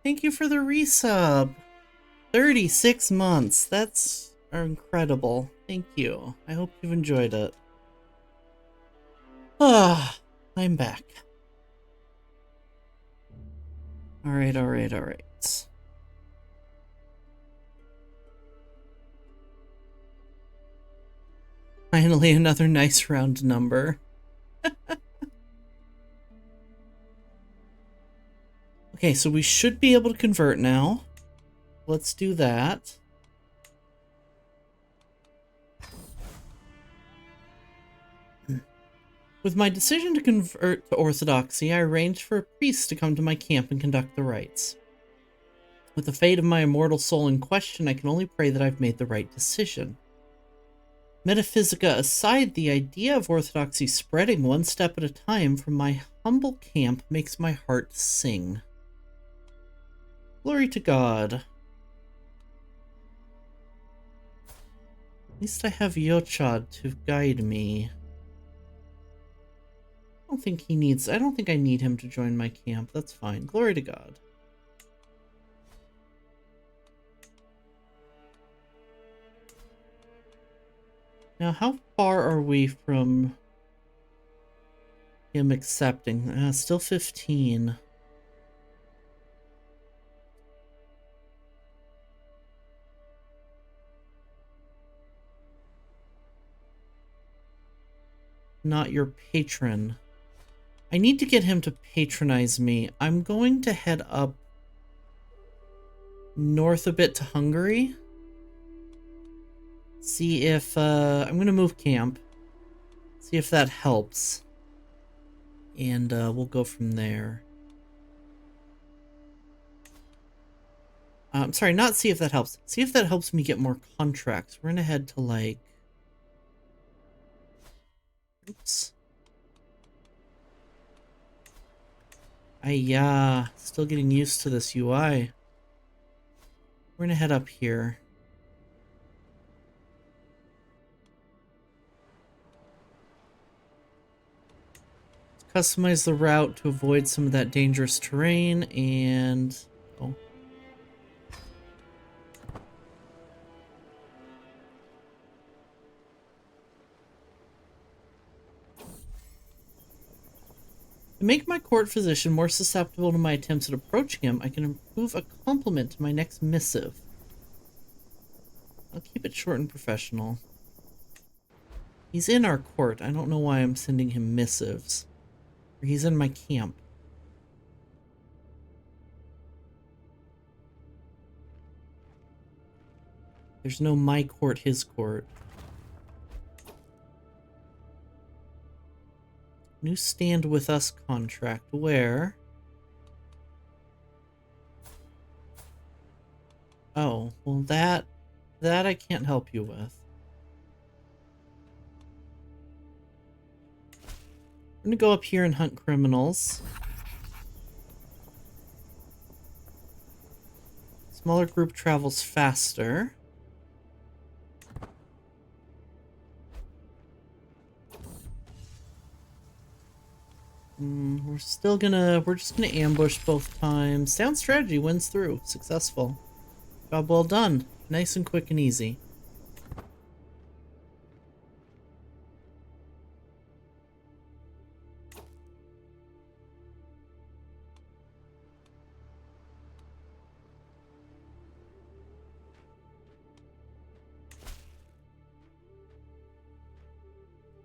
Thank you for the resub. 36 months. That's incredible. Thank you. I hope you've enjoyed it. Ah, I'm back. Alright. Finally, another nice round number. Okay, so we should be able to convert now. Let's do that. With my decision to convert to Orthodoxy, I arranged for a priest to come to my camp and conduct the rites. With the fate of my immortal soul in question, I can only pray that I've made the right decision. Metaphysica aside, the idea of Orthodoxy spreading one step at a time from my humble camp makes my heart sing. Glory to God. At least I have Yochad to guide me. I don't think I need him to join my camp. That's fine. Glory to God. Now, how far are we from him accepting? Still 15. Not your patron. I need to get him to patronize me. I'm going to head up north a bit to Hungary. See if, I'm going to move camp. See if that helps. And we'll go from there. I'm sorry, not see if that helps. See if that helps me get more contracts. We're going to head to, like... Oops. Still getting used to this UI. We're gonna head up here. Let's customize the route to avoid some of that dangerous terrain and... Oh. To make my court physician more susceptible to my attempts at approaching him, I can improve a compliment to my next missive. I'll keep it short and professional. He's in our court. I don't know why I'm sending him missives. Or he's in my camp. There's no my court, his court. New stand with us contract. Where? Oh, well that I can't help you with. I'm gonna go up here and hunt criminals. Smaller group travels faster. We're just gonna ambush both times. Sound strategy wins through. Successful. Job well done. Nice and quick and easy.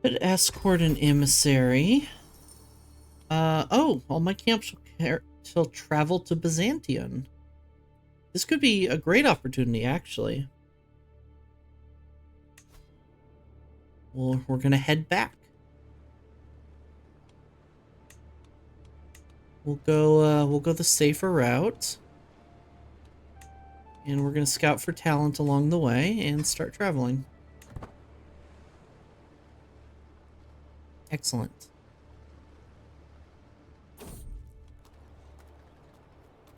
But escort an emissary. All my camps shall travel to Byzantium. This could be a great opportunity, actually. Well, we're gonna head back. We'll go the safer route. And we're gonna scout for talent along the way and start traveling. Excellent.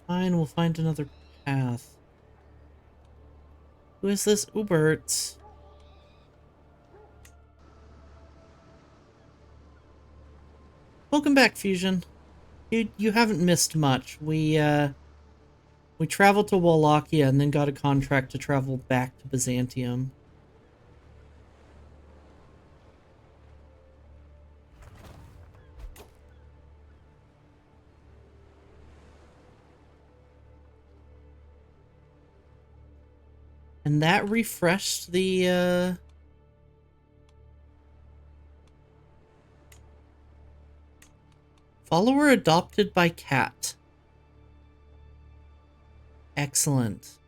Fine, we'll find another path. Who is this Ubert? Welcome back, Fusion. You haven't missed much. We We traveled to Wallachia and then got a contract to travel back to Byzantium. And that refreshed the, follower adopted by cat. Excellent.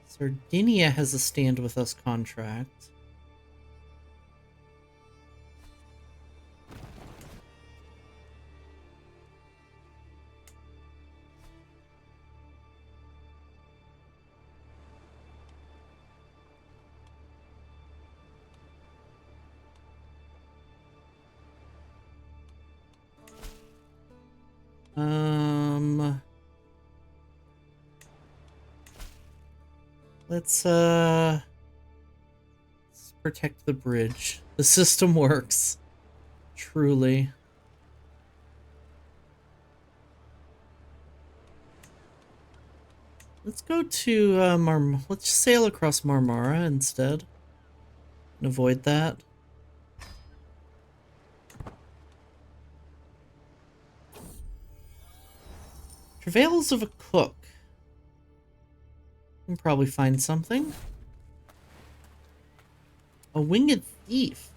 Sardinia has a stand with us contract. Let's protect the bridge. The system works. Truly. Let's go to, let's sail across Marmara instead. And avoid that. Travails of a cook. Can probably find something. A winged thief.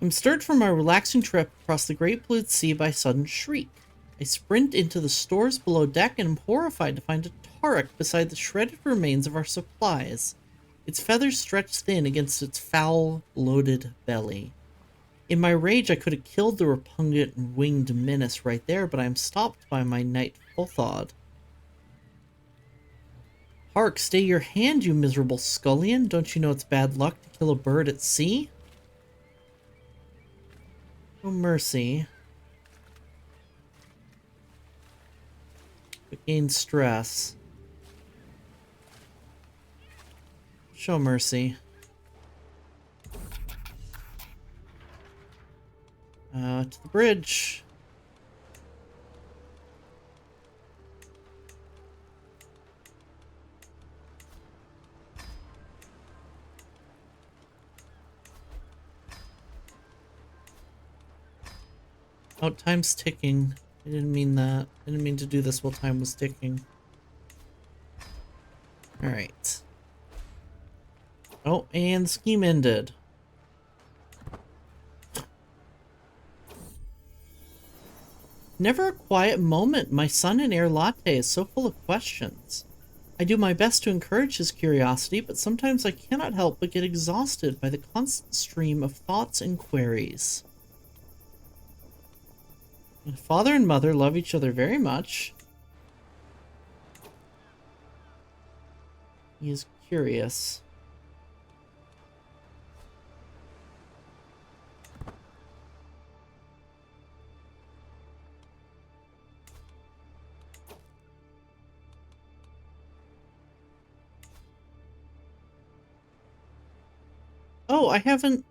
I'm stirred from my relaxing trip across the great blue sea by a sudden shriek. I sprint into the stores below deck and am horrified to find a Tarek beside the shredded remains of our supplies, its feathers stretched thin against its foul, bloated belly. In my rage, I could have killed the repugnant winged menace right there, but I am stopped by my knight Fulthod. Hark, stay your hand, you miserable scullion. Don't you know it's bad luck to kill a bird at sea? No mercy. But gain stress. Show mercy. To the bridge. Oh, time's ticking. I didn't mean that. I didn't mean to do this while time was ticking. Alright. Oh, and the scheme ended. Never a quiet moment. My son in air latte is so full of questions. I do my best to encourage his curiosity, but sometimes I cannot help but get exhausted by the constant stream of thoughts and queries. Father and mother love each other very much. He is curious. Oh, I haven't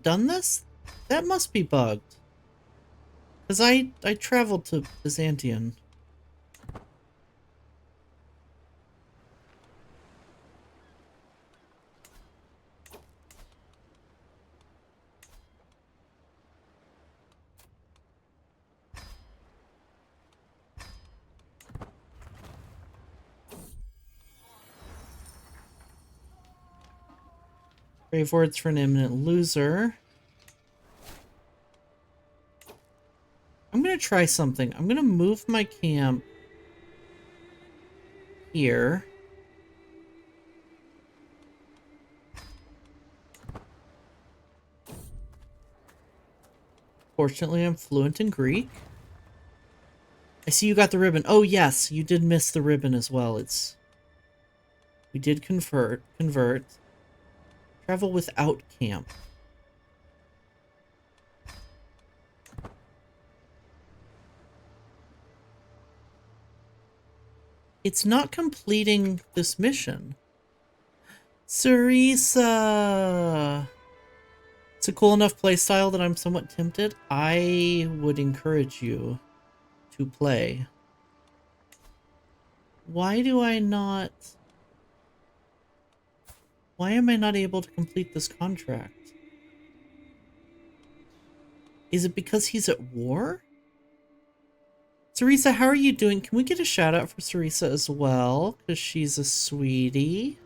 done this? That must be bugged. Because I traveled to Byzantium. Brave words for an imminent loser. I'm gonna try something. I'm gonna move my camp here. Fortunately, I'm fluent in Greek. I see you got the ribbon. Oh yes, you did miss the ribbon as well. We did convert. Travel without camp. It's not completing this mission. Cerisa! It's a cool enough playstyle that I'm somewhat tempted. I would encourage you to play. Why do I not... Why am I not able to complete this contract? Is it because he's at war? Sarisa, how are you doing? Can we get a shout out for Sarisa as well? Because she's a sweetie.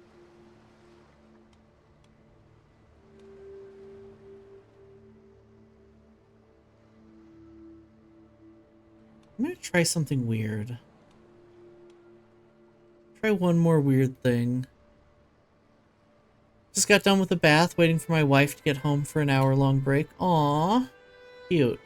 I'm gonna try something weird. Try one more weird thing. Just got done with the bath, waiting for my wife to get home for an hour-long break. Aww. Cute.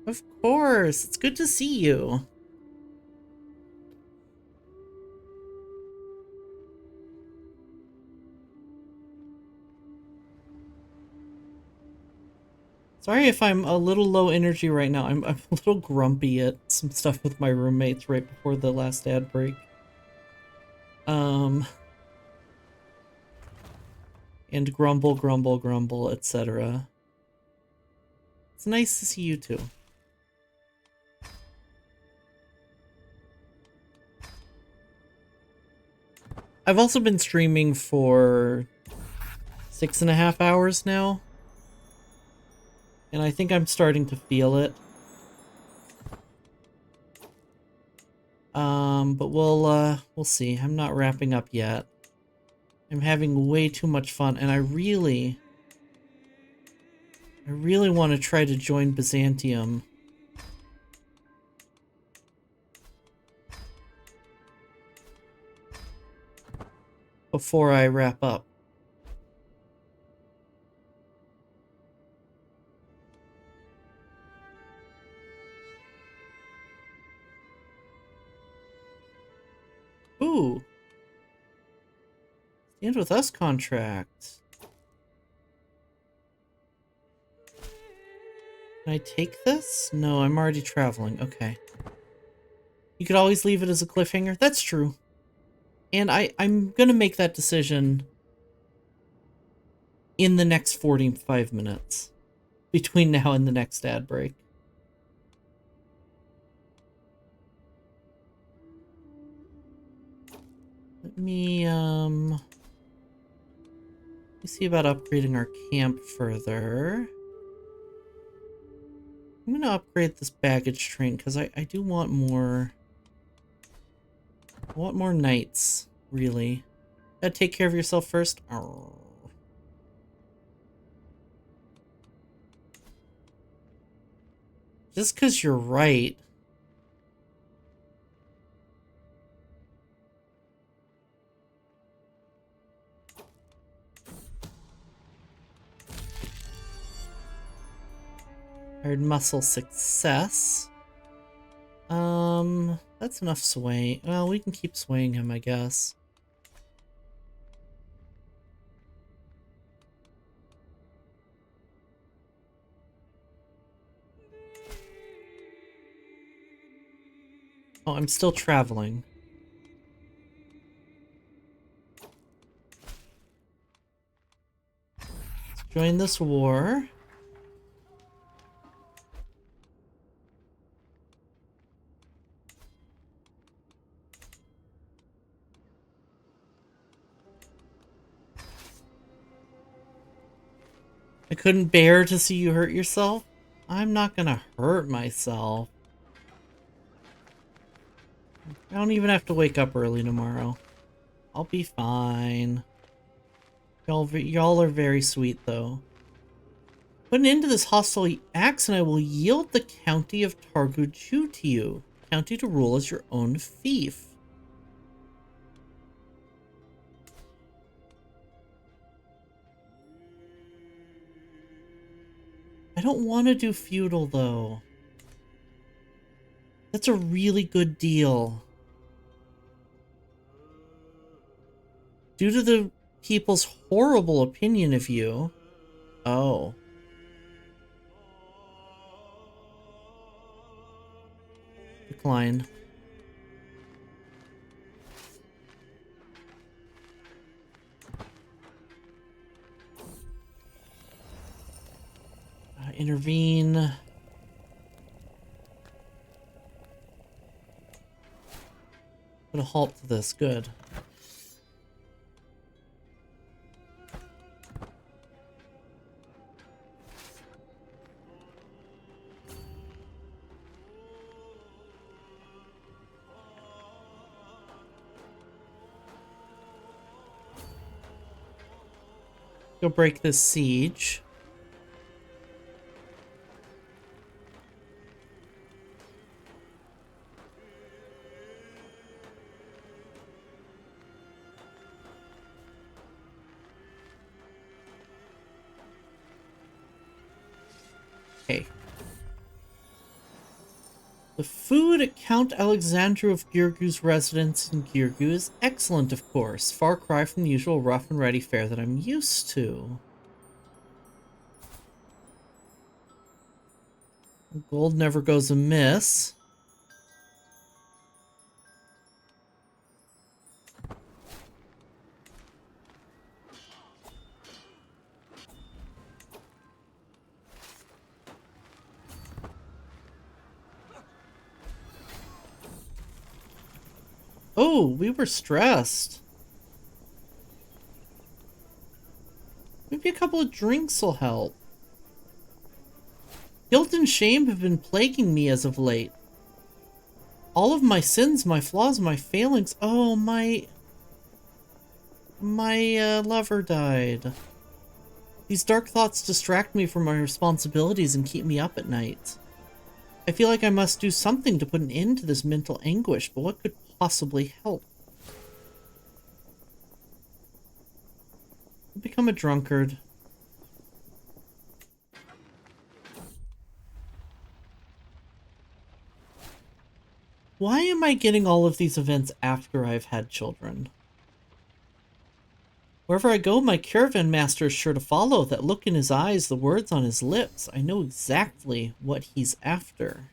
Of course. It's good to see you. Sorry if I'm a little low energy right now. I'm a little grumpy at some stuff with my roommates right before the last ad break. And grumble, grumble, grumble, etc. It's nice to see you too. I've also been streaming for 6.5 hours now. And I think I'm starting to feel it. But we'll see. I'm not wrapping up yet. I'm having way too much fun, and I really want to try to join Byzantium. Before I wrap up. Ooh. Stand with us contract. Can I take this? No, I'm already traveling. Okay. You could always leave it as a cliffhanger. That's true. And I'm gonna make that decision in the next 45 minutes. Between now and the next ad break. Let me see about upgrading our camp further. I'm gonna upgrade this baggage train because I do want more. I want more knights, really. Gotta take care of yourself first. Arrgh. Just because you're right. Hard muscle success. That's enough sway. Well, we can keep swaying him, I guess. Oh, I'm still traveling. Let's join this war. I couldn't bear to see you hurt yourself. I'm not gonna hurt myself. I don't even have to wake up early tomorrow. I'll be fine. Y'all are very sweet, though. Put an end to this hostile acts, and I will yield the county of Targuju to you. County to rule as your own fief. I don't want to do feudal, though. That's a really good deal. Due to the people's horrible opinion of you, Oh. Decline. Intervene. Put a halt to this. Good. Go break this siege. Okay. The food at Count Alexandru of Girgu's residence in Girgu is excellent, of course. Far cry from the usual rough and ready fare that I'm used to. Gold never goes amiss. Oh, we were stressed. Maybe a couple of drinks will help. Guilt and shame have been plaguing me as of late. All of my sins, my flaws, my failings. Oh, my lover died. These dark thoughts distract me from my responsibilities and keep me up at night. I feel like I must do something to put an end to this mental anguish, but what could possibly help? Become a drunkard. Why am I getting all of these events after I've had children? Wherever I go, my caravan master is sure to follow. That look in his eyes, the words on his lips. I know exactly what he's after.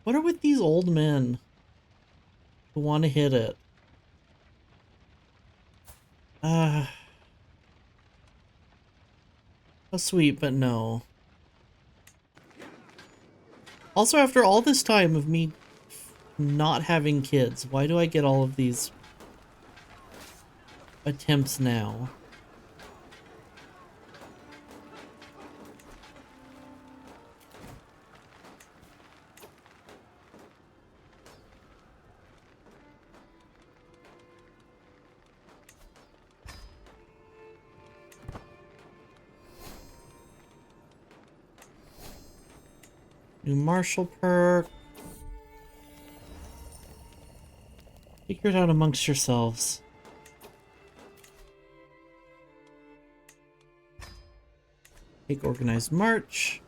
What are with these old men who want to hit it? How sweet, but no. Also, after all this time of me not having kids, why do I get all of these attempts now? New martial perk. Figure it out amongst yourselves. Take organized march.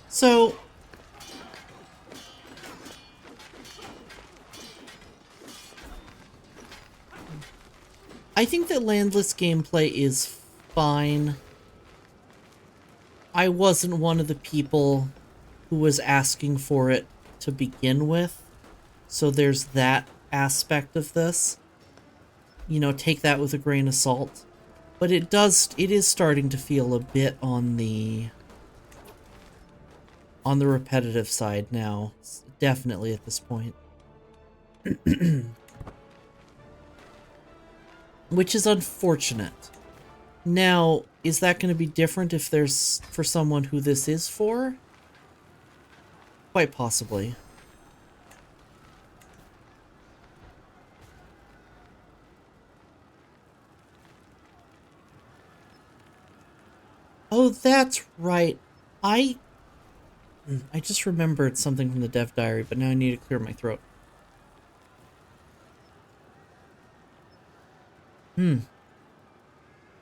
So I think that landless gameplay is fine. I wasn't one of the people who was asking for it to begin with. So there's that aspect of this. You know, take that with a grain of salt. But it is starting to feel a bit on the repetitive side now. Definitely at this point. Which is unfortunate. Now, is that going to be different if there's for someone who this is for? Quite possibly. Oh, that's right. I just remembered something from the dev diary, but now I need to clear my throat.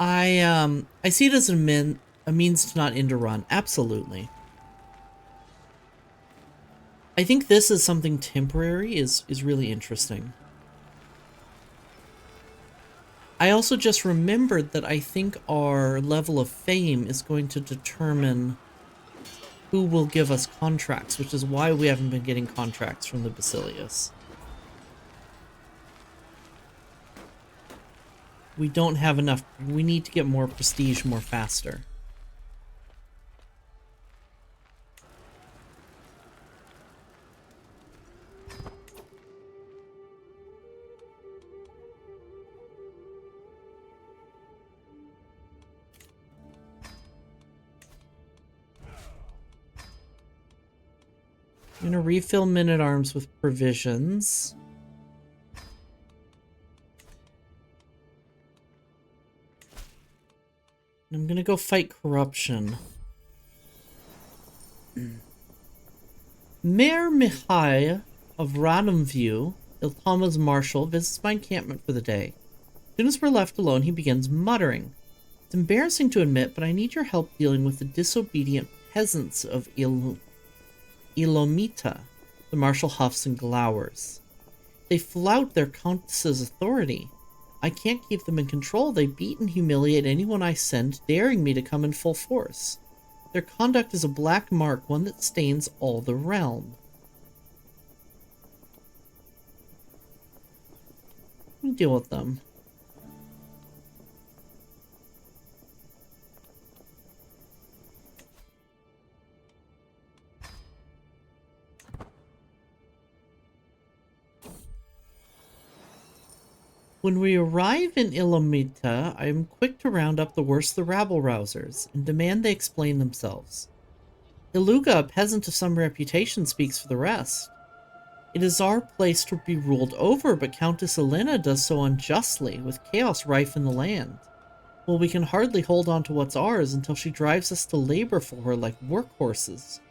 I see it as a means to not end a run. Absolutely. I think this is something temporary is really interesting. I also just remembered that I think our level of fame is going to determine who will give us contracts, which is why we haven't been getting contracts from the Basilius. We don't have enough. We need to get more prestige more faster. I'm gonna refill men-at-arms with provisions. I'm gonna go fight corruption. Mayor Mihai of Radomview, Iltama's marshal, visits my encampment for the day. As soon as we're left alone, he begins muttering. It's embarrassing to admit, but I need your help dealing with the disobedient peasants of Ilomita, the marshal huffs and glowers. They flout their countess's authority. I can't keep them in control. They beat and humiliate anyone I send, daring me to come in full force. Their conduct is a black mark, one that stains all the realm. Let me deal with them. When we arrive in Ilomita, I am quick to round up the worst of the rabble-rousers and demand they explain themselves. Iluga, a peasant of some reputation, speaks for the rest. It is our place to be ruled over, but Countess Elena does so unjustly, with chaos rife in the land. Well, we can hardly hold on to what's ours until she drives us to labor for her like workhorses.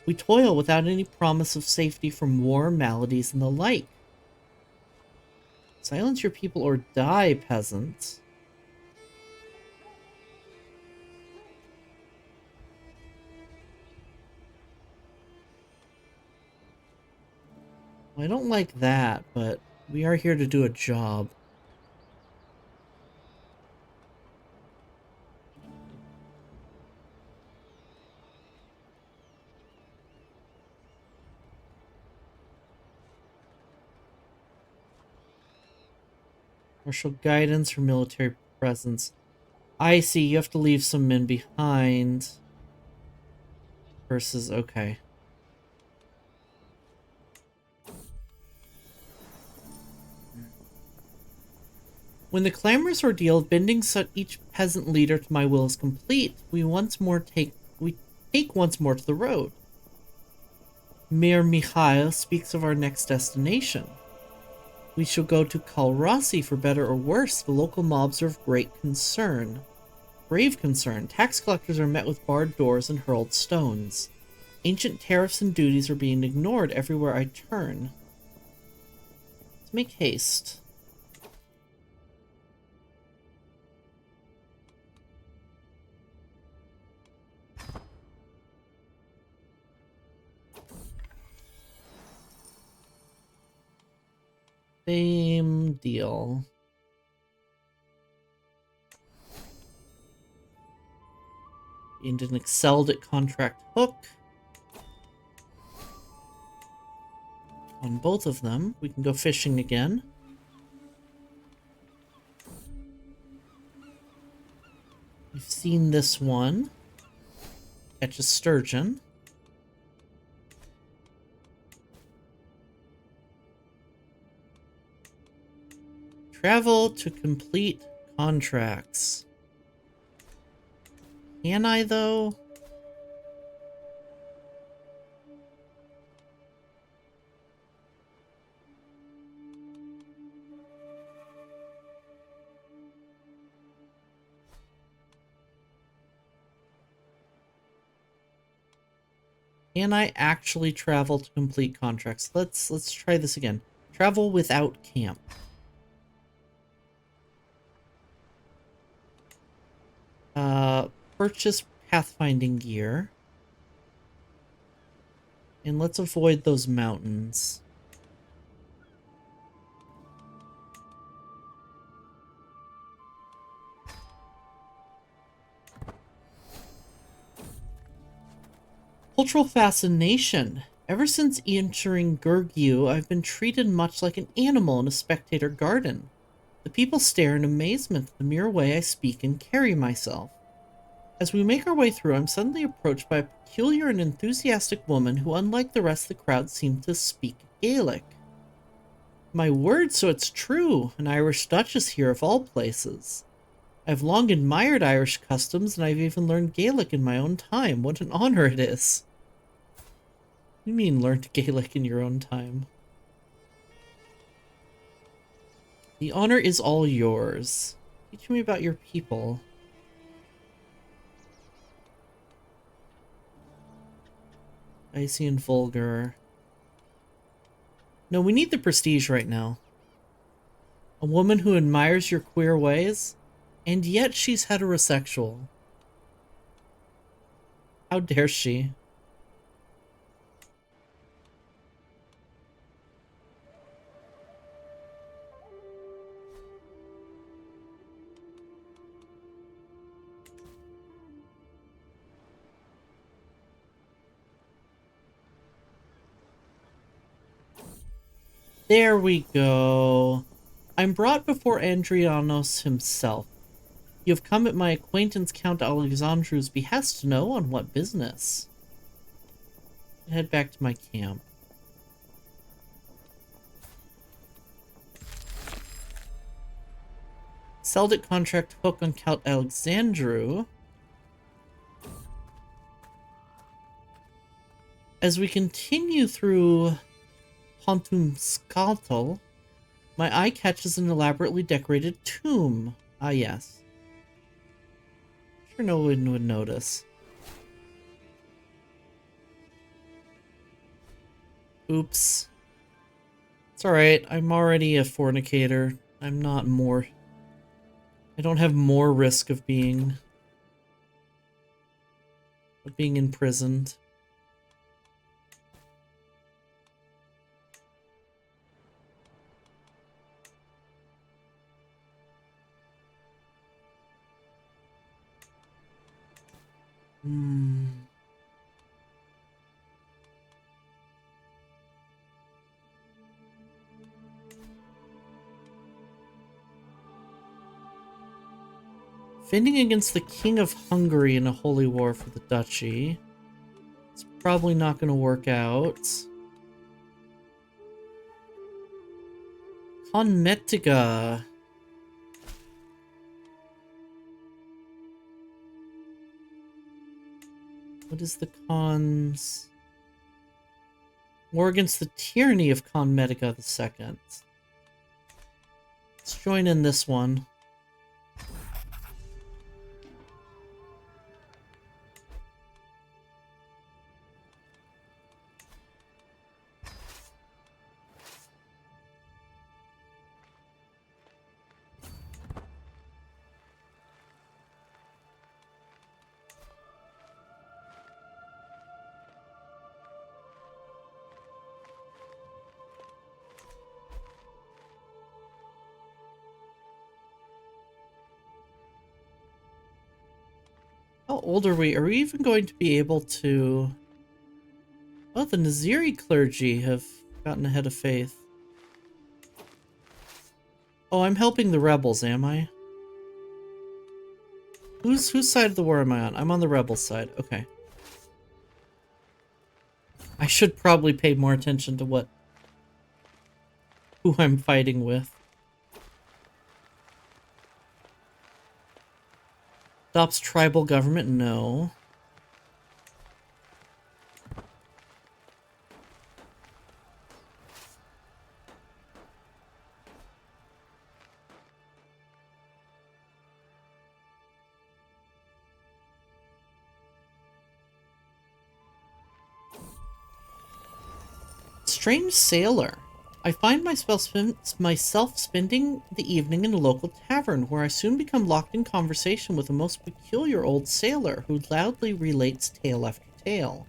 We toil without any promise of safety from war, maladies, and the like. Silence your people or die, peasant. Well, I don't like that, but we are here to do a job. Martial guidance for military presence. I see, you have to leave some men behind. Versus, okay. When the clamorous ordeal of bending each peasant leader to my will is complete, we take once more to the road. Mayor Mikhail speaks of our next destination. We shall go to Kalrasi for better or worse. The local mobs are of great concern. Grave concern. Tax collectors are met with barred doors and hurled stones. Ancient tariffs and duties are being ignored everywhere I turn. Let's make haste. Same deal. And an excelled at contract hook. On both of them, we can go fishing again. We've seen this one. Catch a sturgeon. Travel to complete contracts. Can I, though? Can I actually travel to complete contracts? Let's try this again. Travel without camp. Uh, purchase pathfinding gear. And let's avoid those mountains. Cultural fascination. Ever since entering Gurgyu, I've been treated much like an animal in a spectator garden. The people stare in amazement at the mere way I speak and carry myself. As we make our way through, I'm suddenly approached by a peculiar and enthusiastic woman who, unlike the rest of the crowd, seemed to speak Gaelic. My word, so it's true, an Irish Duchess here of all places. I've long admired Irish customs, and I've even learned Gaelic in my own time. What an honor it is. What do you mean, learned Gaelic in your own time? The honor is all yours. Teach me about your people. Icy and vulgar. No, we need the prestige right now. A woman who admires your queer ways, and yet she's heterosexual. How dare she? There we go. I'm brought before Andrianos himself. You have come at my acquaintance Count Alexandru's behest to know on what business. Head back to my camp. Seldic contract hook on Count Alexandru. As we continue through Pontum Skaltal, my eye catches an elaborately decorated tomb. Ah, yes. Sure no one would notice. Oops. It's alright, I'm already a fornicator. I'm not more... I don't have more risk of being imprisoned. Defending against the King of Hungary in a holy war for the duchy. It's probably not going to work out. Conmetiga. What is the cons? War against the tyranny of Conmetiga II. Let's join in this one. How old are we? Are we even going to be able to... Oh, the Naziri clergy have gotten ahead of faith. Oh, I'm helping the rebels, am I? Whose side of the war am I on? I'm on the rebel side. Okay. I should probably pay more attention to who I'm fighting with. Adopts tribal government? No. Strange sailor. I find myself spending the evening in a local tavern, where I soon become locked in conversation with a most peculiar old sailor who loudly relates tale after tale.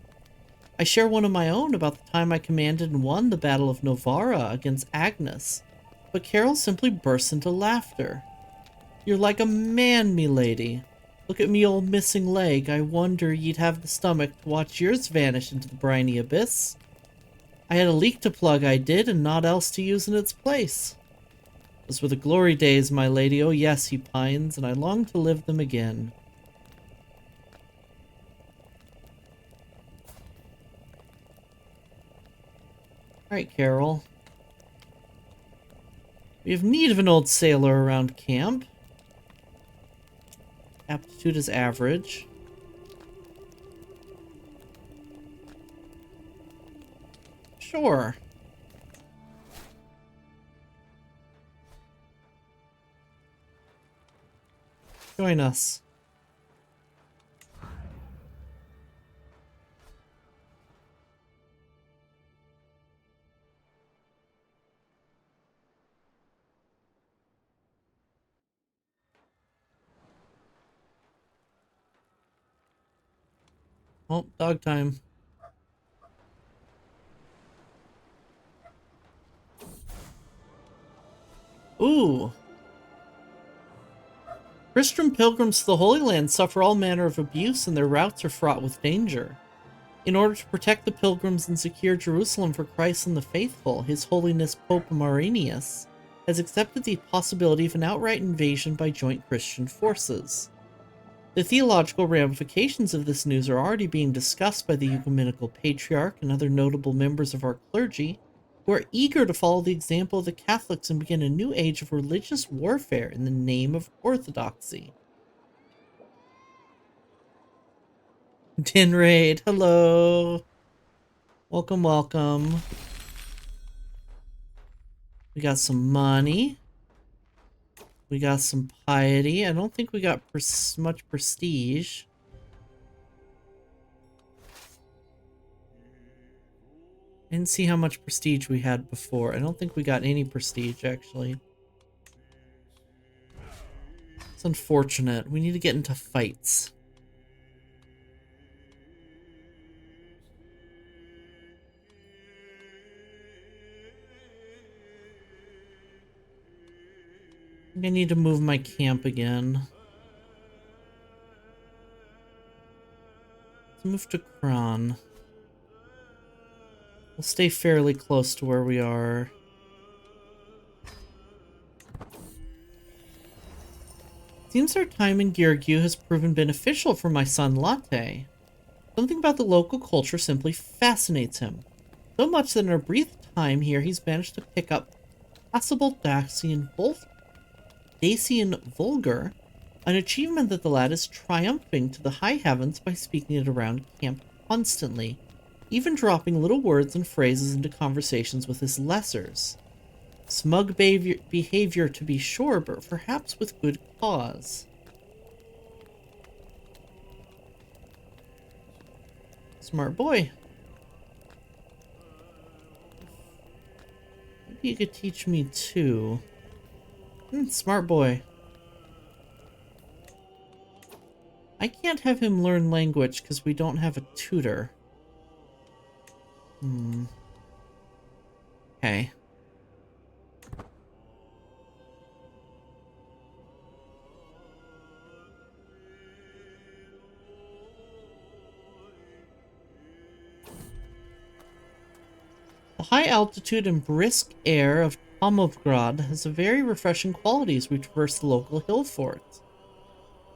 I share one of my own about the time I commanded and won the Battle of Novara against Agnes, but Carol simply bursts into laughter. "You're like a man, me lady. Look at me old missing leg. I wonder ye'd have the stomach to watch yours vanish into the briny abyss. I had a leak to plug, I did, and naught else to use in its place. Those were the glory days, my lady. Oh yes," he pines, "and I long to live them again." Alright, Carol. We have need of an old sailor around camp. Aptitude is average. Sure. Join us. Oh, dog time. Ooh. Christian pilgrims to the Holy Land suffer all manner of abuse, and their routes are fraught with danger. In order to protect the pilgrims and secure Jerusalem for Christ and the faithful, His Holiness Pope Maurinius has accepted the possibility of an outright invasion by joint Christian forces. The theological ramifications of this news are already being discussed by the ecumenical patriarch and other notable members of our clergy, who are eager to follow the example of the Catholics and begin a new age of religious warfare in the name of orthodoxy. Din Raid, hello. Welcome, welcome. We got some money. We got some piety. I don't think we got much prestige. I didn't see how much prestige we had before. I don't think we got any prestige, actually. It's unfortunate. We need to get into fights. I need to move my camp again. Let's move to Kron. We'll stay fairly close to where we are. Seems our time in Georgiou has proven beneficial for my son Latte. Something about the local culture simply fascinates him. So much that in a brief time here he's managed to pick up passable Dacian Vulgar, an achievement that the lad is triumphing to the high heavens by speaking it around camp constantly, even dropping little words and phrases into conversations with his lessers. Smug behavior to be sure, but perhaps with good cause. Smart boy. Maybe you could teach me too. Smart boy. I can't have him learn language because we don't have a tutor. Okay. The high altitude and brisk air of Tomovgrad has a very refreshing quality as we traverse the local hill forts.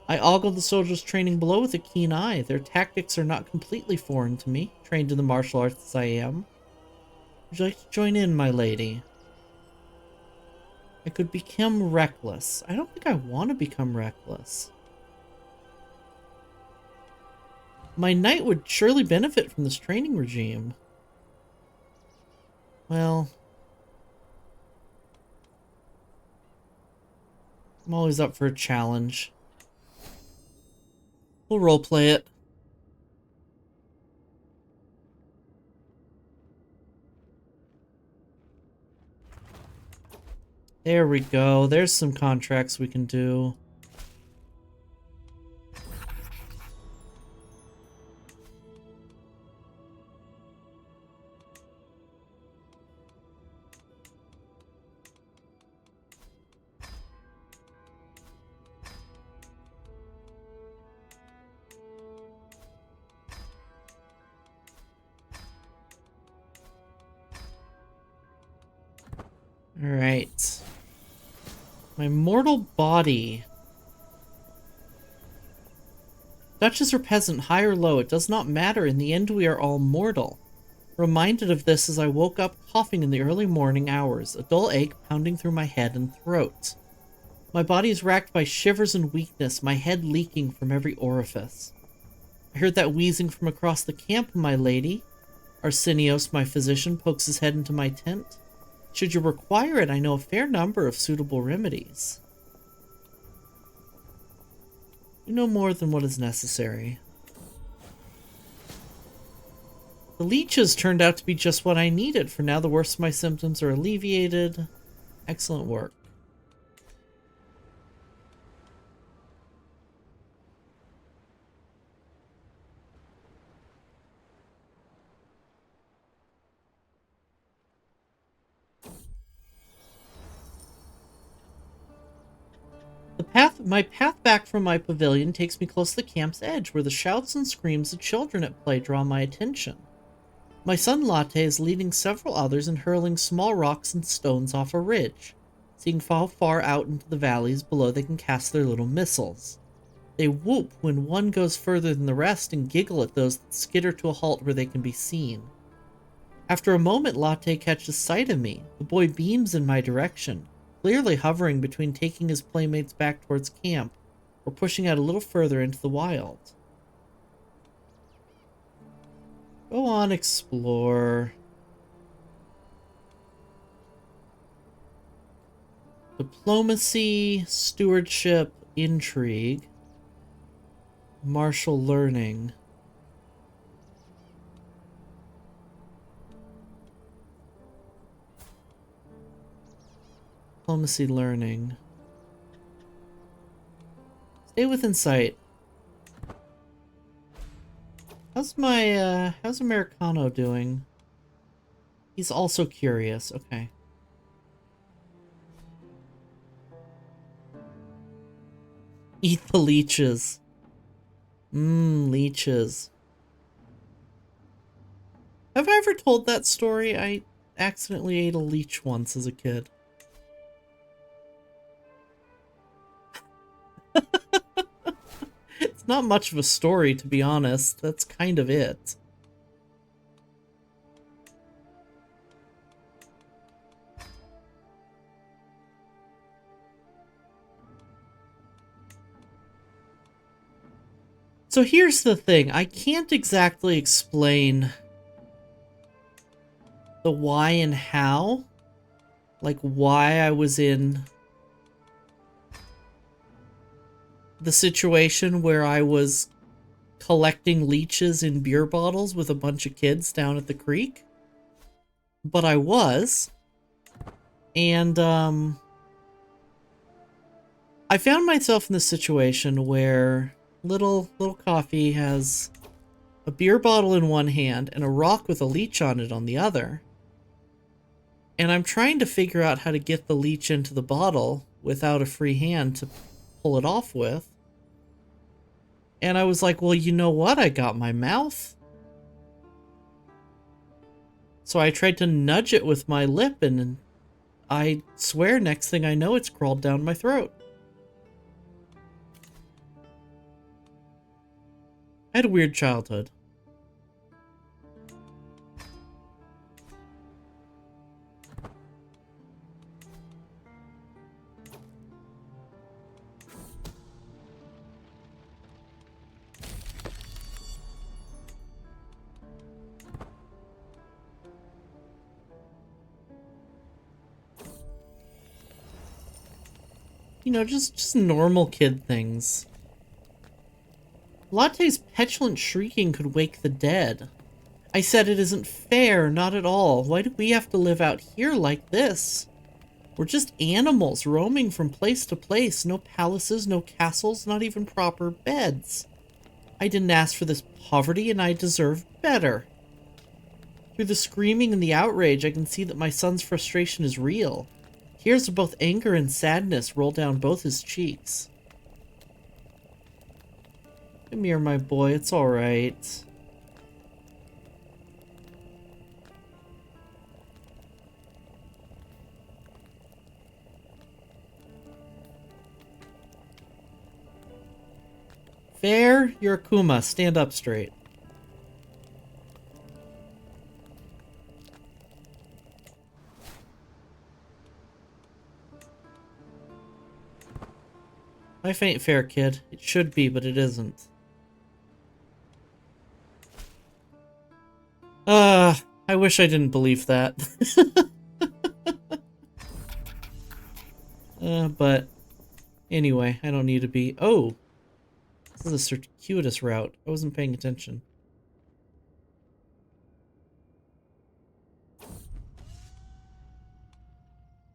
I ogle the soldiers training below with a keen eye. Their tactics are not completely foreign to me, trained in the martial arts as I am. Would you like to join in, my lady? I could become reckless. I don't think I want to become reckless. My knight would surely benefit from this training regime. Well, I'm always up for a challenge. We'll roleplay it. There we go. There's some contracts we can do. Alright. My mortal body. Duchess or peasant, high or low, it does not matter. In the end, we are all mortal. Reminded of this as I woke up coughing in the early morning hours, a dull ache pounding through my head and throat. My body is racked by shivers and weakness, my head leaking from every orifice. I heard that wheezing from across the camp, my lady. Arsenios, my physician, pokes his head into my tent. Should you require it, I know a fair number of suitable remedies. You know more than what is necessary. The leeches turned out to be just what I needed. For now, the worst of my symptoms are alleviated. Excellent work. My path back from my pavilion takes me close to the camp's edge, where the shouts and screams of children at play draw my attention. My son Latte is leading several others and hurling small rocks and stones off a ridge, seeing how far out into the valleys below they can cast their little missiles. They whoop when one goes further than the rest and giggle at those that skitter to a halt where they can be seen. After a moment, Latte catches sight of me. The boy beams in my direction, clearly hovering between taking his playmates back towards camp or pushing out a little further into the wild. Go on, explore. Diplomacy, stewardship, intrigue, martial learning. Diplomacy learning. Stay within sight. How's Americano doing? He's also curious. Okay. Eat the leeches. Leeches. Have I ever told that story? I accidentally ate a leech once as a kid. It's not much of a story, to be honest. That's kind of it. So here's the thing. I can't exactly explain the why and how. Like, why I was in the situation where I was collecting leeches in beer bottles with a bunch of kids down at the creek. But I was. And, I found myself in this situation where little Coffee has a beer bottle in one hand and a rock with a leech on it on the other. And I'm trying to figure out how to get the leech into the bottle without a free hand to pull it off with. And I was like, well, you know what? I got my mouth. So I tried to nudge it with my lip, and I swear next thing I know, it's crawled down my throat. I had a weird childhood. You know, just normal kid things. Latte's petulant shrieking could wake the dead. I said it isn't fair, not at all. Why do we have to live out here like this? We're just animals roaming from place to place. No palaces, no castles, not even proper beds. I didn't ask for this poverty, and I deserve better. Through the screaming and the outrage, I can see that my son's frustration is real. Tears of both anger and sadness roll down both his cheeks. Come here, my boy. It's all right. Fair, you're a Kuma. Stand up straight. Life ain't fair, kid. It should be, but it isn't. I wish I didn't believe that. But anyway, I don't need to be. Oh, this is a circuitous route. I wasn't paying attention.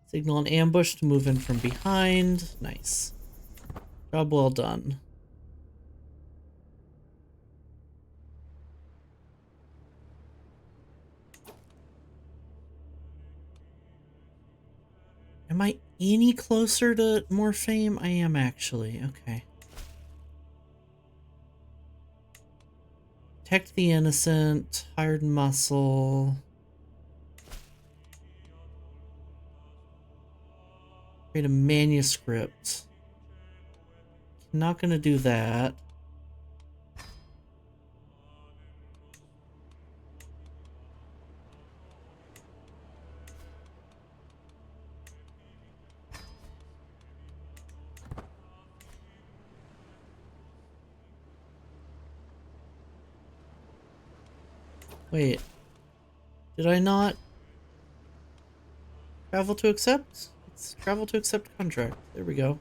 Signal an ambush to move in from behind. Nice. Job well done. Am I any closer to more fame? I am actually. Okay. Protect the innocent. Hired muscle. Create a manuscript. Not gonna do that. Wait. Did I not travel to accept? Let's travel to accept contract. There we go.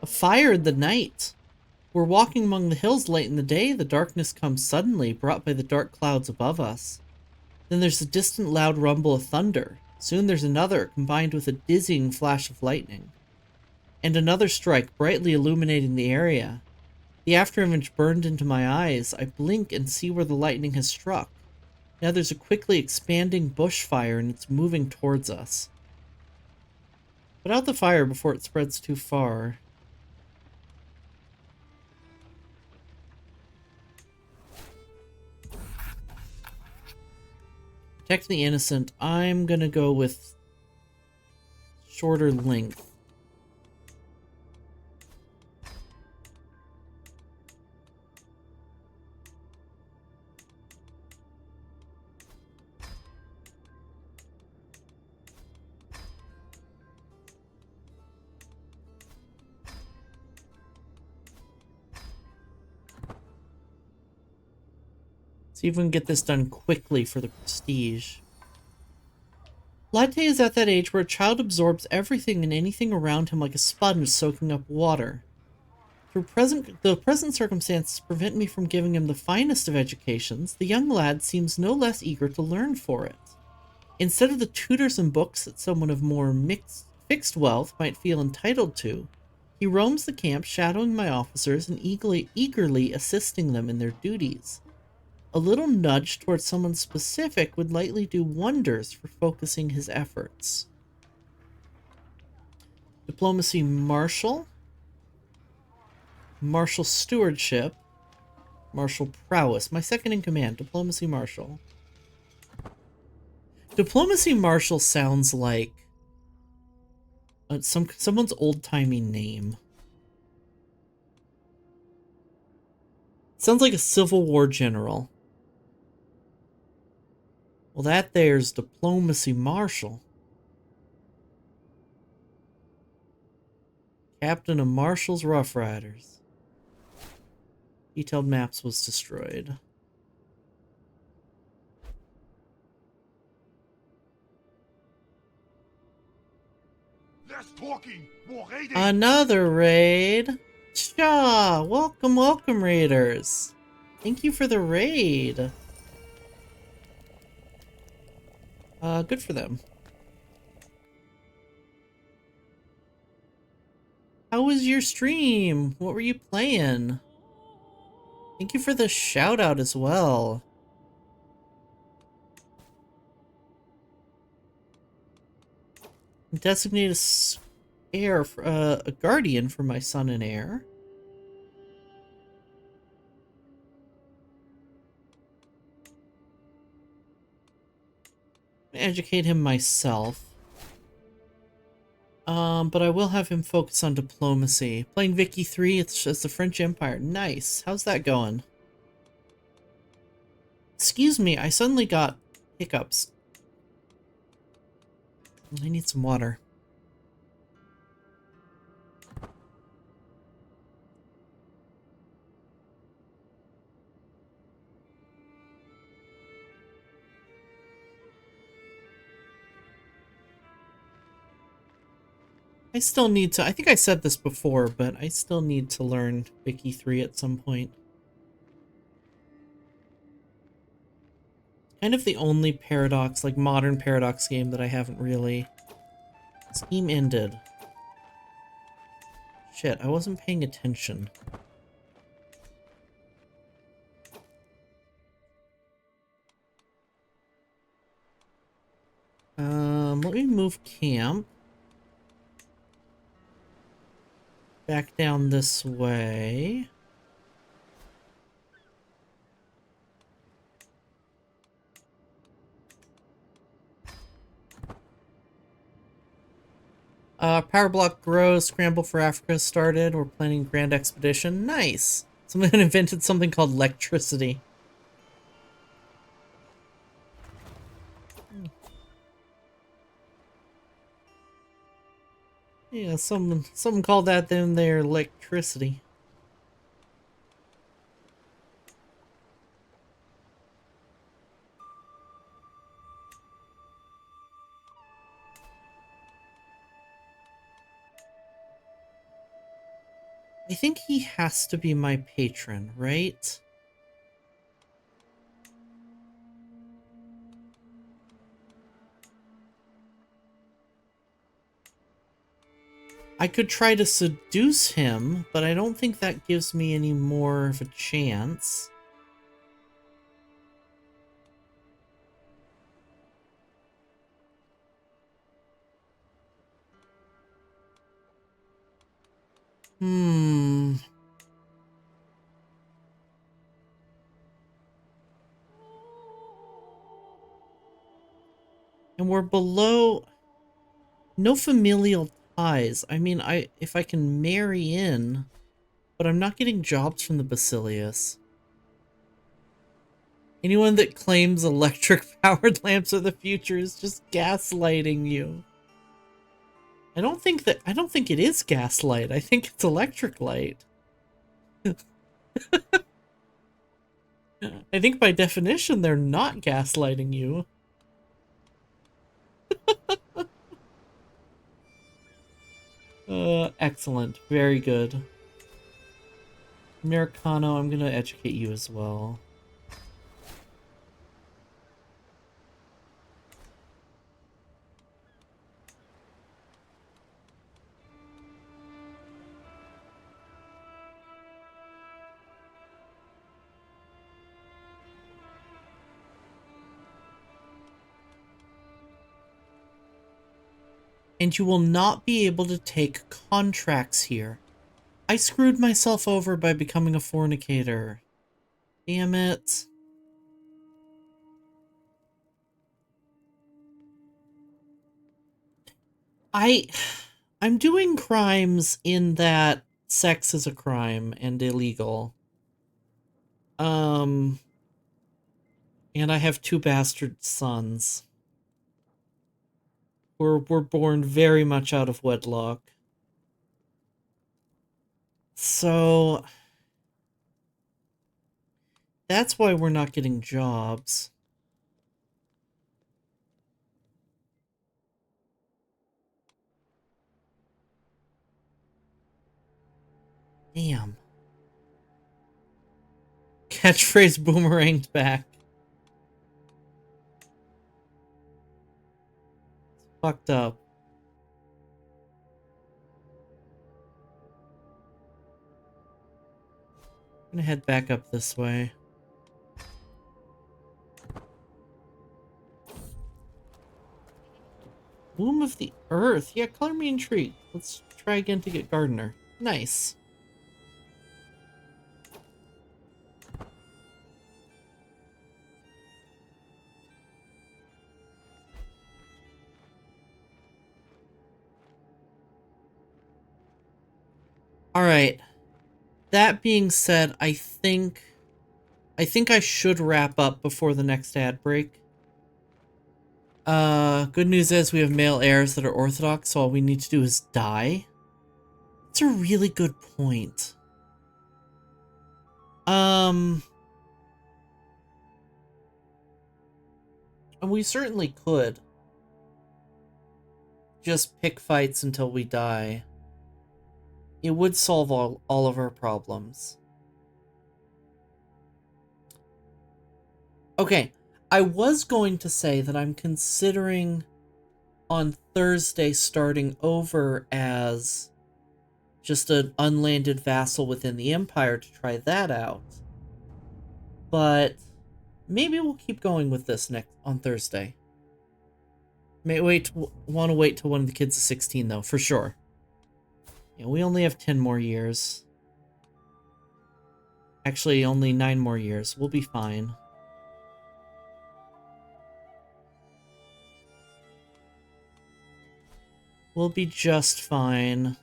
A fire in the night. We're walking among the hills late in the day. The darkness comes suddenly, brought by the dark clouds above us. Then there's a distant loud rumble of thunder. Soon there's another, combined with a dizzying flash of lightning. And another strike, brightly illuminating the area. The afterimage burned into my eyes. I blink and see where the lightning has struck. Now there's a quickly expanding bushfire, and it's moving towards us. Put out the fire before it spreads too far. Protect the innocent. I'm gonna go with shorter length. See if we can get this done quickly for the prestige. Latte is at that age where a child absorbs everything and anything around him like a sponge soaking up water. The present circumstances prevent me from giving him the finest of educations. The young lad seems no less eager to learn for it. Instead of the tutors and books that someone of more fixed wealth might feel entitled to, he roams the camp shadowing my officers and eagerly assisting them in their duties. A little nudge towards someone specific would likely do wonders for focusing his efforts. Diplomacy Marshal. Marshal Stewardship. Marshal Prowess. My second in command. Diplomacy Marshal. Diplomacy Marshal sounds like someone's old-timey name. Sounds like a Civil War general. Well, that there's Diplomacy Marshal. Captain of Marshall's Rough Riders. Detailed maps was destroyed. Less talking, more raiding. Another raid. Cha! Welcome, welcome, raiders. Thank you for the raid. Good for them. How was your stream? What were you playing? Thank you for the shout out as well. Designate a guardian for my son and heir. Educate him myself. But I will have him focus on diplomacy. Playing Vicky 3, it's just the French Empire. Nice. How's that going? Excuse me, I suddenly got hiccups. I need some water. I still need to, I think I said this before, but I still need to learn Vicky 3 at some point. Kind of the only Paradox, like modern Paradox game that I haven't really... Steam ended. Shit, I wasn't paying attention. Let me move camp. Back down this way. Power block grows, scramble for Africa started. We're planning grand expedition. Nice. Someone invented something called electricity. Yeah, someone called that then their electricity. I think he has to be my patron, right? I could try to seduce him, but I don't think that gives me any more of a chance. Hmm. And we're below... No familial ties. I mean, if I can marry in, but I'm not getting jobs from the Basilius. Anyone that claims electric-powered lamps are the future is just gaslighting you. I don't think it is gaslight. I think it's electric light. I think by definition they're not gaslighting you. Excellent. Very good. Americano, I'm gonna educate you as well. And you will not be able to take contracts here. I screwed myself over by becoming a fornicator. Damn it. I'm doing crimes in that sex is a crime and illegal. And I have 2 bastard sons. Were born very much out of wedlock. So that's why we're not getting jobs. Damn. Catchphrase boomeranged back. fucked up. I'm gonna head back up this way. Womb of the Earth. Yeah, color me intrigued. Let's try again to get Gardener. Nice. Alright. That being said, I think I should wrap up before the next ad break. Good news is we have male heirs that are Orthodox, so all we need to do is die. That's a really good point. And we certainly could just pick fights until we die. It would solve all of our problems. Okay, I was going to say that I'm considering on Thursday starting over as just an unlanded vassal within the Empire to try that out. But maybe we'll keep going with this on Thursday. Want to wait till one of the kids is 16 though, for sure. Yeah, we only have 10 more years. Actually, only 9 more years. We'll be fine. We'll be just fine.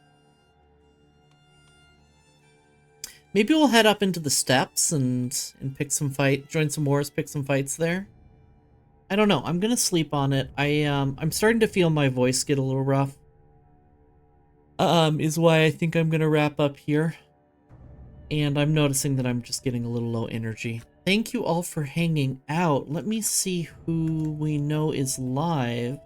Maybe we'll head up into the steppes and pick some join some wars, pick some fights there. I don't know. I'm gonna sleep on it. I'm starting to feel my voice get a little rough. Is why I think I'm gonna wrap up here. And I'm noticing that I'm just getting a little low energy. Thank you all for hanging out. Let me see who we know is live.